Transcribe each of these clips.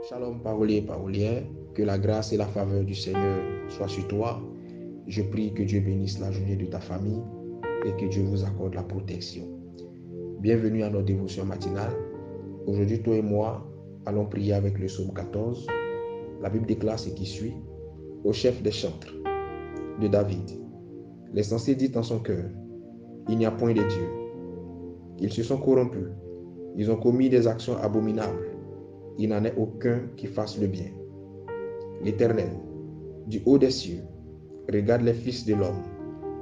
Shalom parolier, parolière, que la grâce et la faveur du Seigneur soient sur toi. Je prie que Dieu bénisse la journée de ta famille et que Dieu vous accorde la protection. Bienvenue à notre dévotion matinale. Aujourd'hui, toi et moi allons prier avec le psaume 14. La Bible déclare ce qui suit. Au chef des chantres de David. L'essentiel dit en son cœur, il n'y a point de Dieu. Ils se sont corrompus. Ils ont commis des actions abominables. Il n'en est aucun qui fasse le bien. L'Éternel, du haut des cieux, regarde les fils de l'homme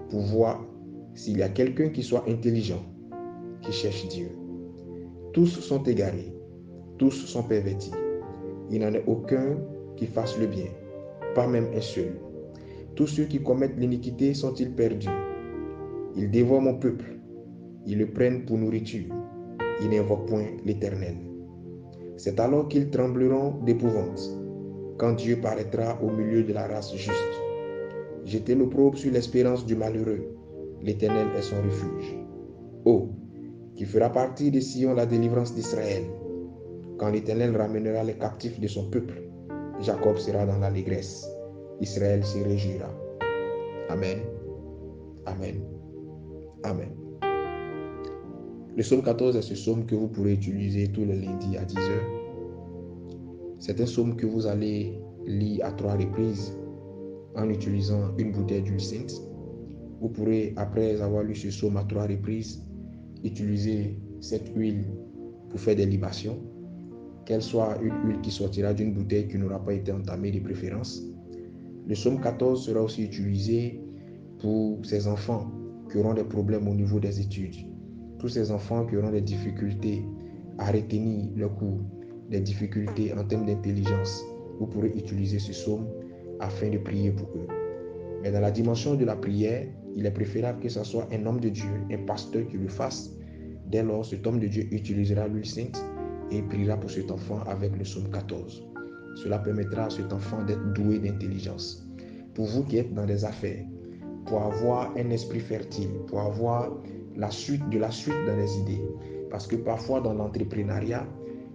pour voir s'il y a quelqu'un qui soit intelligent, qui cherche Dieu. Tous sont égarés, tous sont pervertis. Il n'en est aucun qui fasse le bien, pas même un seul. Tous ceux qui commettent l'iniquité sont-ils perdus? Ils dévorent mon peuple, ils le prennent pour nourriture. Ils n'invoquent point l'Éternel. C'est alors qu'ils trembleront d'épouvante, quand Dieu paraîtra au milieu de la race juste. Jetez l'opprobre sur l'espérance du malheureux. L'Éternel est son refuge. Oh, qui fera partie de Sion la délivrance d'Israël. Quand l'Éternel ramènera les captifs de son peuple, Jacob sera dans l'allégresse. Israël se réjouira. Amen. Amen. Amen. Le psaume 14 est ce psaume que vous pourrez utiliser tous les lundis à 10h. C'est un psaume que vous allez lire à 3 reprises en utilisant une bouteille d'huile sainte. Vous pourrez, après avoir lu ce psaume à 3 reprises, utiliser cette huile pour faire des libations, qu'elle soit une huile qui sortira d'une bouteille qui n'aura pas été entamée de préférence. Le psaume 14 sera aussi utilisé pour ces enfants qui auront des problèmes au niveau des études. Tous ces enfants qui auront des difficultés à retenir le cours, des difficultés en termes d'intelligence, vous pourrez utiliser ce psaume afin de prier pour eux. Mais dans la dimension de la prière, il est préférable que ce soit un homme de Dieu, un pasteur qui le fasse. Dès lors, cet homme de Dieu utilisera l'huile sainte et priera pour cet enfant avec le psaume 14. Cela permettra à cet enfant d'être doué d'intelligence. Pour vous qui êtes dans des affaires, pour avoir un esprit fertile, pour avoir la suite dans les idées. Parce que parfois dans l'entrepreneuriat,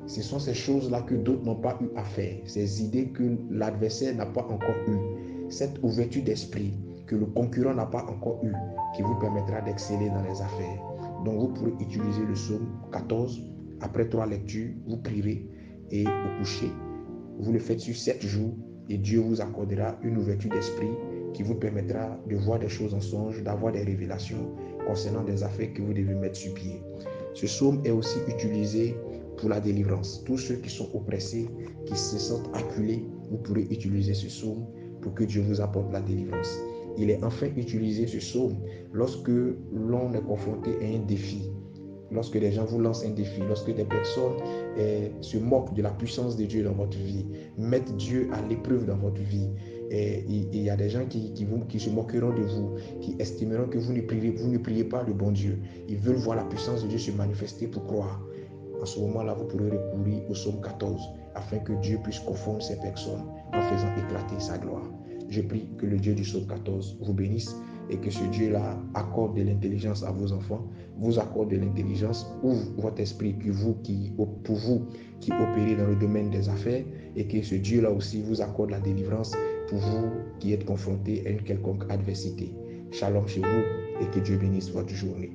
ce sont ces choses-là que d'autres n'ont pas eu à faire. Ces idées que l'adversaire n'a pas encore eues. Cette ouverture d'esprit que le concurrent n'a pas encore eue, qui vous permettra d'exceller dans les affaires. Donc vous pourrez utiliser le psaume 14. Après 3 lectures, vous prierez et au coucher, vous le faites sur 7 jours et Dieu vous accordera une ouverture d'esprit qui vous permettra de voir des choses en songe, d'avoir des révélations concernant des affaires que vous devez mettre sur pied. Ce psaume est aussi utilisé pour la délivrance. Tous ceux qui sont oppressés, qui se sentent acculés, vous pourrez utiliser ce psaume pour que Dieu vous apporte la délivrance. Il est enfin utilisé ce psaume lorsque l'on est confronté à un défi. Lorsque des gens vous lancent un défi, lorsque des personnes se moquent de la puissance de Dieu dans votre vie, mettent Dieu à l'épreuve dans votre vie. Et il y a des gens qui se moqueront de vous, qui estimeront que vous ne priez pas le bon Dieu. Ils veulent voir la puissance de Dieu se manifester pour croire. En ce moment-là, vous pourrez recourir au psaume 14 afin que Dieu puisse confondre ces personnes en faisant éclater sa gloire. Je prie que le Dieu du psaume 14 vous bénisse et que ce Dieu-là accorde de l'intelligence à vos enfants, vous accorde de l'intelligence, ouvre votre esprit pour vous qui opérez dans le domaine des affaires, et que ce Dieu-là aussi vous accorde la délivrance pour vous qui êtes confrontés à une quelconque adversité. Shalom chez vous et que Dieu bénisse votre journée.